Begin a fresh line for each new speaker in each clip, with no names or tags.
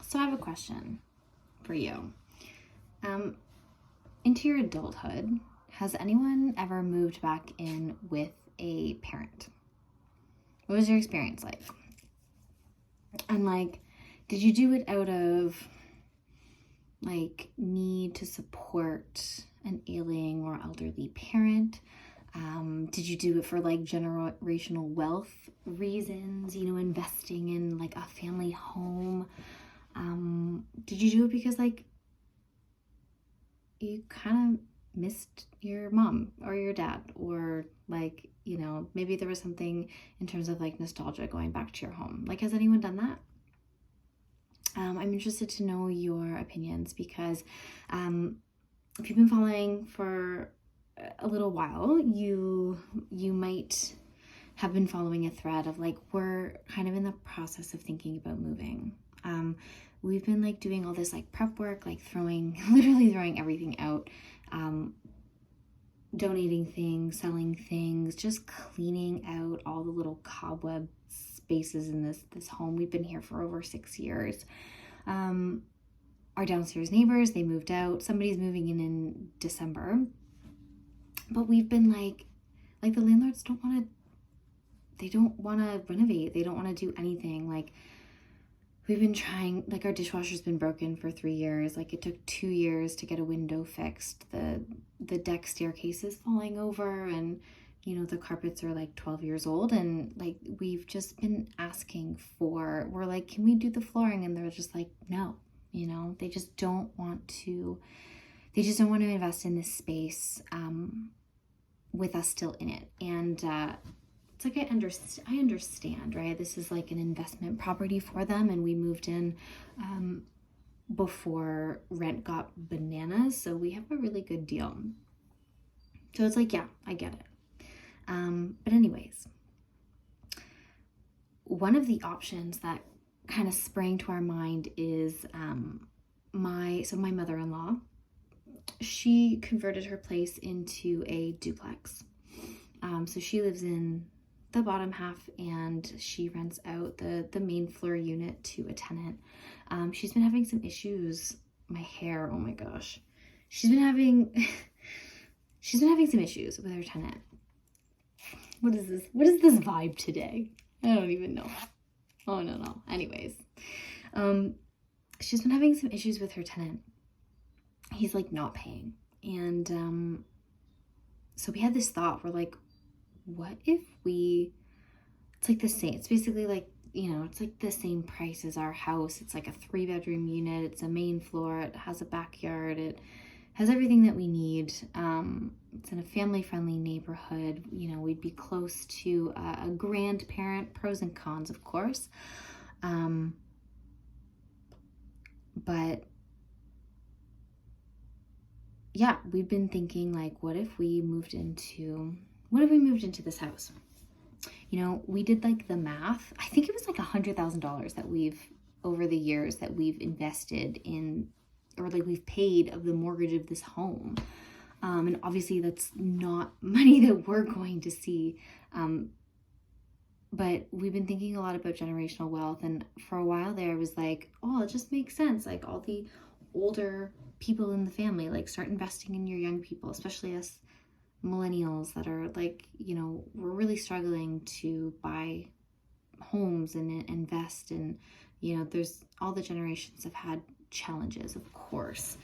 So I have a question for you. Into your adulthood, has anyone ever moved back in with a parent? What was your experience like? And did you do it out of need to support an ailing or elderly parent? Did you do it for generational wealth reasons, investing in a family home? Did you do it because you kind of missed your mom or your dad, or maybe there was something in terms of nostalgia going back to your home? Has anyone done that? I'm interested to know your opinions because if you've been following for a little while, you might have been following a thread of we're kind of in the process of thinking about moving. We've been doing all this prep work, literally throwing everything out, donating things, selling things, just cleaning out all the little cobweb spaces in this home. We've been here for over 6 years. Our downstairs neighbors, they moved out. Somebody's moving in December. But we've been the landlords don't want to renovate. They don't want to do anything. We've been trying, our dishwasher's been broken for 3 years. It took 2 years to get a window fixed. The deck staircase is falling over, and the carpets are 12 years old, and we've just been asking we're can we do the flooring? And they're just no, they just don't want to invest in this space with us still in it. And it's I understand, right? This is an investment property for them, and we moved in before rent got bananas, so we have a really good deal. So it's yeah, I get it. But anyways, one of the options that kind of sprang to our mind is my mother-in-law. She converted her place into a duplex. So she lives in the bottom half, and she rents out the main floor unit to a tenant. She's been having some issues. My hair, oh my gosh. She's been having some issues with her tenant. What is this? What is this vibe today? I don't even know. Oh, no. Anyways, she's been having some issues with her tenant. He's not paying. And so we had this thought. We're what if it's the same. It's basically it's the same price as our house. It's a 3-bedroom unit. It's a main floor. It has a backyard. It has everything that we need. It's in a family-friendly neighborhood. We'd be close to a grandparent. Pros and cons, of course. But yeah, we've been thinking what if we moved into this house? We did the math. I think it was $100,000 that over the years that we've invested in, or we've paid of the mortgage of this home. And obviously that's not money that we're going to see. But we've been thinking a lot about generational wealth. And for a while there, I was oh, it just makes sense. All the older people in the family, start investing in your young people, especially us millennials that are we're really struggling to buy homes and invest. And, there's all the generations have had challenges, of course.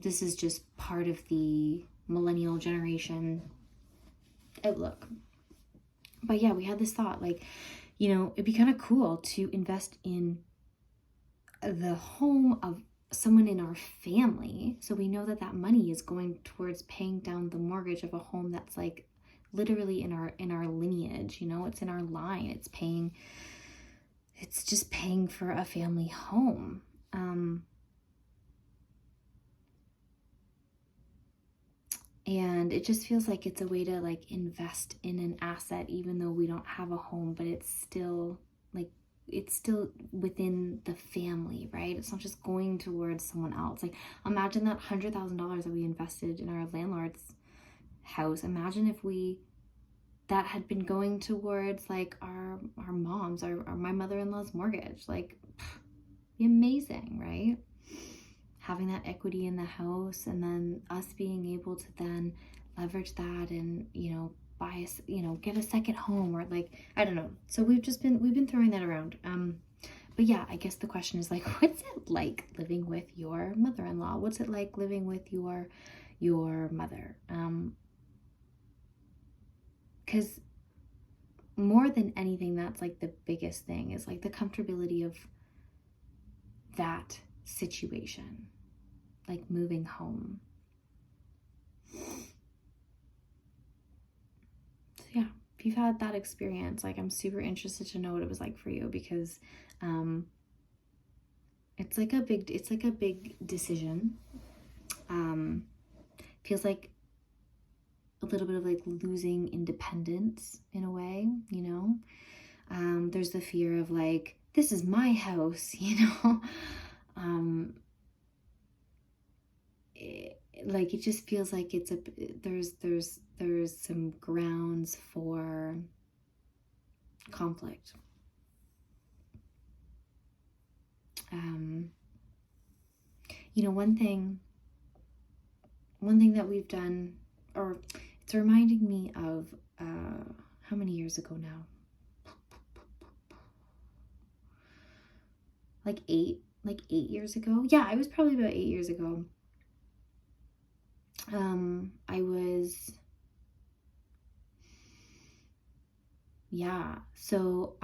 This is just part of the millennial generation outlook. But yeah, we had this thought, it'd be kind of cool to invest in the home of someone in our family, so we know that money is going towards paying down the mortgage of a home that's literally in our lineage. It's in our line. It's just paying for a family home. And it just feels it's a way to invest in an asset, even though we don't have a home, but it's still within the family, right? It's not just going towards someone else. Imagine that $100,000 that we invested in our landlord's house. Imagine if that had been going towards our mom's, or my mother-in-law's mortgage. be amazing, right? Having that equity in the house, and then us being able to then leverage that and, buy get a second home, or like, I don't know. So we've been throwing that around. But yeah, I guess the question is like, what's it like living with your mother-in-law? What's it like living with your mother? Because more than anything, that's like the biggest thing, is like the comfortability of that situation, like moving home. So yeah, if you've had that experience, like, I'm super interested to know what it was like for you, because it's like a big decision. Feels like a little bit of like losing independence in a way, there's the fear of like, this is my house, like, it just feels like there's some grounds for conflict. One thing that we've done, or it's reminding me of how many years ago now? Like 8 years ago. Yeah, I was probably about 8 years ago. So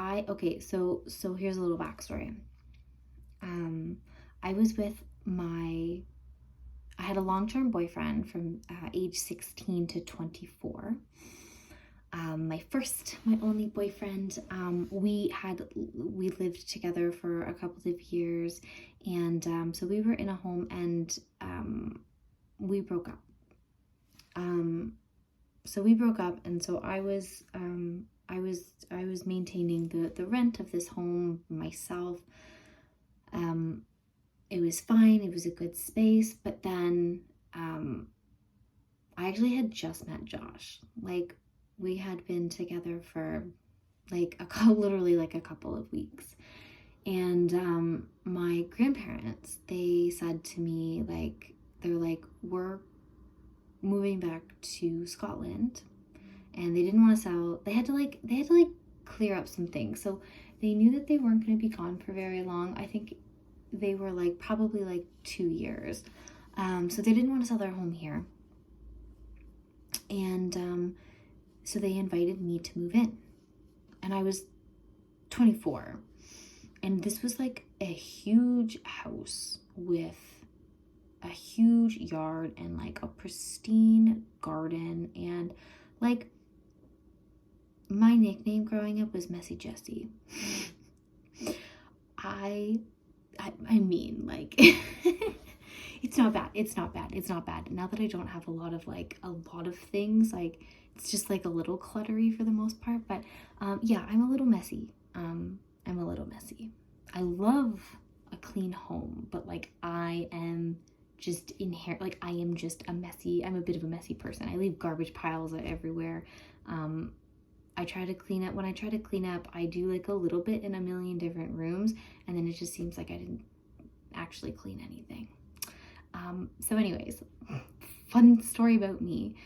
here's a little backstory. I had a long-term boyfriend from age 16 to 24. My only boyfriend. We lived together for a couple of years, and so we were in a home, and we broke up. So we broke up, and so I was maintaining the rent of this home myself. It was fine. It was a good space, but then I actually had just met Josh. Like, we had been together for like literally like a couple of weeks. And my grandparents, they said to me, like, they're like, we're moving back to Scotland, and they didn't want to sell. They had to clear up some things. So they knew that they weren't going to be gone for very long. I think they were like probably like 2 years. So they didn't want to sell their home here. And so they invited me to move in. And I was 24. And this was like a huge house with a huge yard and like a pristine garden. And like, my nickname growing up was Messy Jessie. I mean, like, it's not bad. Now that I don't have a lot of things, like, it's just like a little cluttery for the most part. But yeah, I'm a little messy. I love a clean home, but like, I am just I'm a bit of a messy person. I leave garbage piles everywhere. I try to clean up. When I try to clean up, I do like a little bit in a million different rooms, and then it just seems like I didn't actually clean anything. So anyways, fun story about me.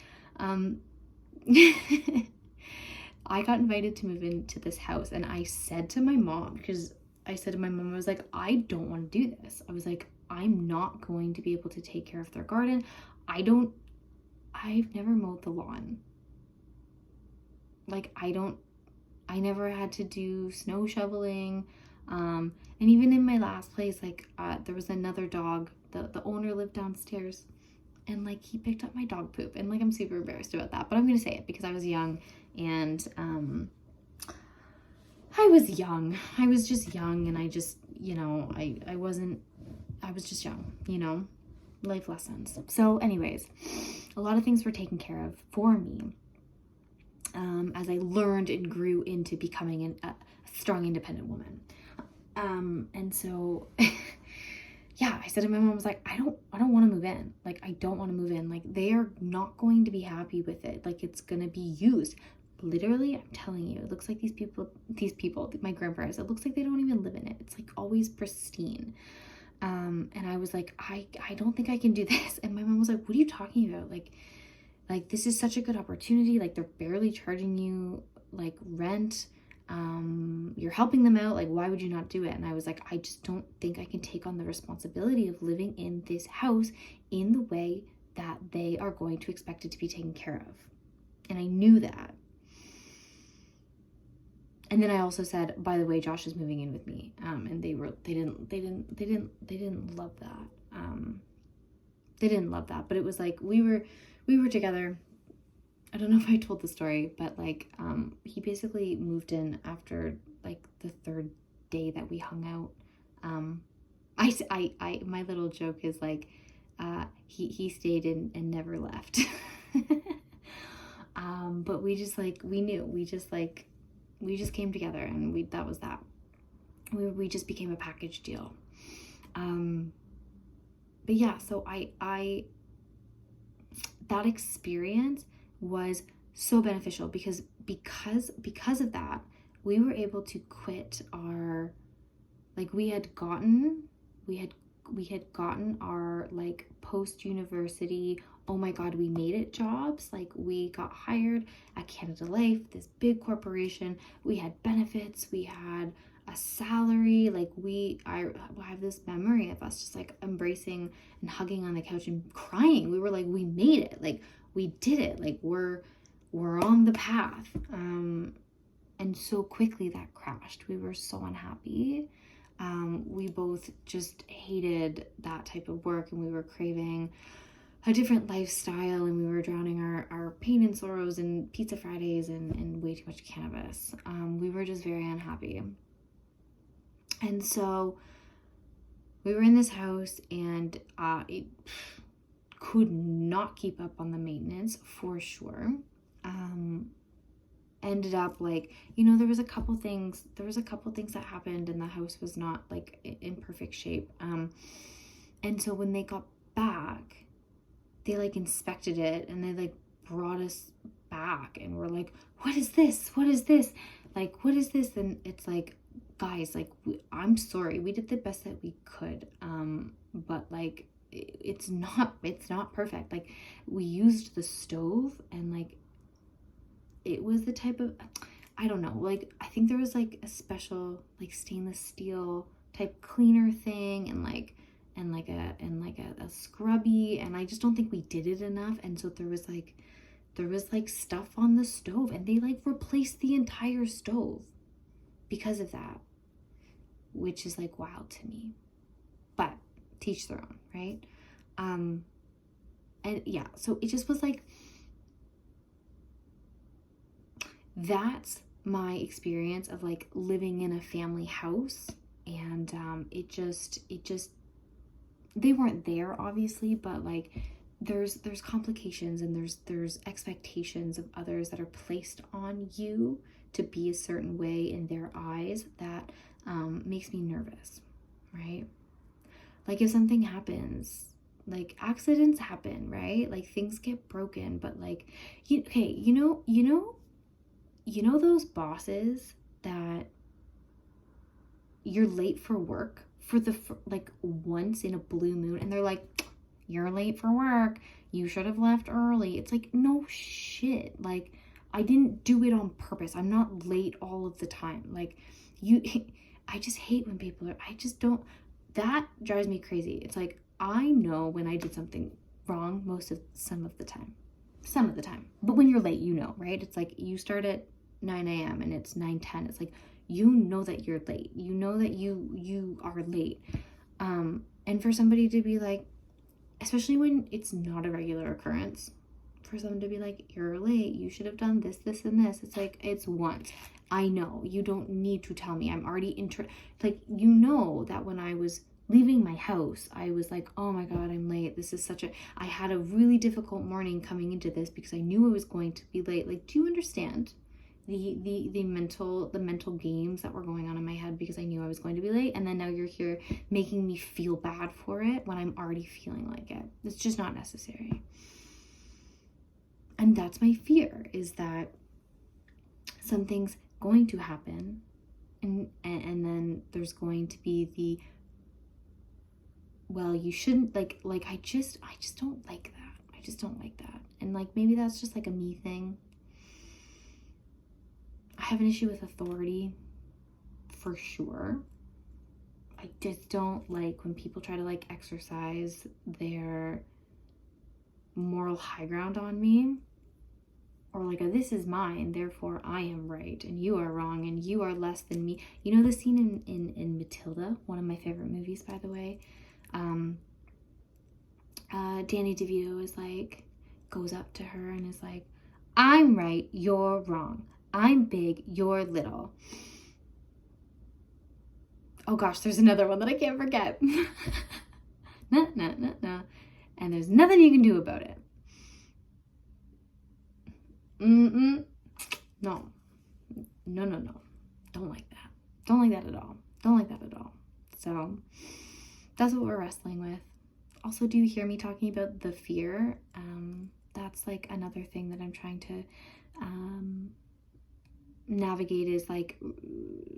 I got invited to move into this house, and I said to my mom, I was like, I don't want to do this. I was like, I'm not going to be able to take care of their garden. I've never mowed the lawn. Like, I never had to do snow shoveling. And even in my last place, like, there was another dog. The owner lived downstairs, and like, he picked up my dog poop, and like, I'm super embarrassed about that, but I'm gonna say it because I was young, and I was just young, and I just, I was just young, life lessons. So anyways, a lot of things were taken care of for me, as I learned and grew into becoming a strong, independent woman. And so, yeah, I said to my mom, I was like, I don't want to move in. Like, I don't want to move in. Like, they are not going to be happy with it. Like, it's going to be used. literally, I'm telling you, it looks like these people, my grandparents, it looks like they don't even live in it. It's like always pristine. And I was like, I don't think I can do this. And my mom was like, what are you talking about? Like this is such a good opportunity. Like they're barely charging you like rent. You're helping them out. Like, why would you not do it? And I was like, I just don't think I can take on the responsibility of living in this house in the way that they are going to expect it to be taken care of. And I knew that. And then I also said, by the way, Josh is moving in with me. And they didn't love that. They didn't love that, but it was like, we were together. I don't know if I told the story, but like, he basically moved in after like the third day that we hung out. My little joke is like, he stayed and never left. But we just like, we just came together, and that was that. We just became a package deal. But yeah, so I that experience was so beneficial because of that, we were able to quit our, like, we had gotten our like post-university, oh my god, we made it jobs. Like, we got hired at Canada Life, this big corporation. We had benefits, we had a salary. Like, I have this memory of us just like embracing and hugging on the couch and crying. We were like, we made it, like we did it, like we're on the path. And so quickly that crashed. We were so unhappy. We both just hated that type of work, and we were craving a different lifestyle, and we were drowning our pain and sorrows in pizza Fridays and way too much cannabis. We were just very unhappy. And so we were in this house, and it could not keep up on the maintenance for sure. Ended up like, there was a couple things that happened, and the house was not like in perfect shape. And so when they got back, they like inspected it, and they like brought us back, and we're like, what is this? Like, what is this? And it's like, guys, like, I'm sorry, we did the best that we could. But like, it's not perfect. Like, we used the stove, and like, it was the type of, I don't know, like, I think there was like a special like stainless steel type cleaner thing, and like a scrubby, and I just don't think we did it enough. And so there was like stuff on the stove, and they like replaced the entire stove because of that, which is like wild to me. But teach their own, right? And yeah, so it just was like, that's my experience of like living in a family house. And it just they weren't there obviously, but like there's complications, and there's expectations of others that are placed on you to be a certain way in their eyes that makes me nervous, right? Like, if something happens, like accidents happen, right? Like, things get broken, but like, you know those bosses that you're late for work for like once in a blue moon, and they're like, you're late for work, you should have left early. It's like, no shit, like, I didn't do it on purpose. I'm not late all of the time. Like, I just hate when people are, that drives me crazy. It's like, I know when I did something wrong some of the time, but when you're late, right? It's like, you start at 9 a.m. and it's 9:10. It's like, that you're late. That you are late. And for somebody to be like, especially when it's not a regular occurrence, for someone to be like, you're late, you should have done this, this, and this. It's like, it's once. I know, you don't need to tell me. I'm already like, that when I was leaving my house, I was like, oh my God, I'm late. This is I had a really difficult morning coming into this because I knew I was going to be late. Like, do you understand the mental games that were going on in my head because I knew I was going to be late? And then now you're here making me feel bad for it when I'm already feeling like it. It's just not necessary. And that's my fear, is that something's going to happen, and then there's going to be the, well, you shouldn't, like I just don't like that. I just don't like that. And like, maybe that's just like a me thing. I have an issue with authority, for sure. I just don't like when people try to like exercise their moral high ground on me, or like, this is mine, therefore I am right and you are wrong and you are less than me. You know the scene in Matilda, one of my favorite movies, by the way. Danny DeVito is like, goes up to her and is like, I'm right, you're wrong. I'm big, you're little. Oh gosh, there's another one that I can't forget. Nah. And there's nothing you can do about it. No. Don't like that. Don't like that at all. Don't like that at all. So that's what we're wrestling with. Also, do you hear me talking about the fear? That's like another thing that I'm trying to navigate, is like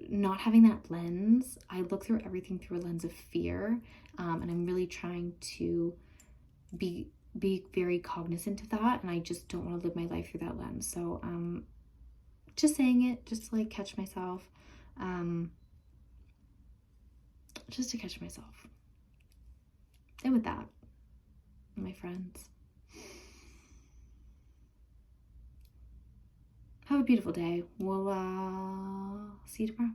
not having that lens. I look through everything through a lens of fear, and I'm really trying to be very cognizant of that, and I just don't want to live my life through that lens. So just saying it just to like catch myself, just to catch myself. And with that, my friends, have a beautiful day. We'll see you tomorrow.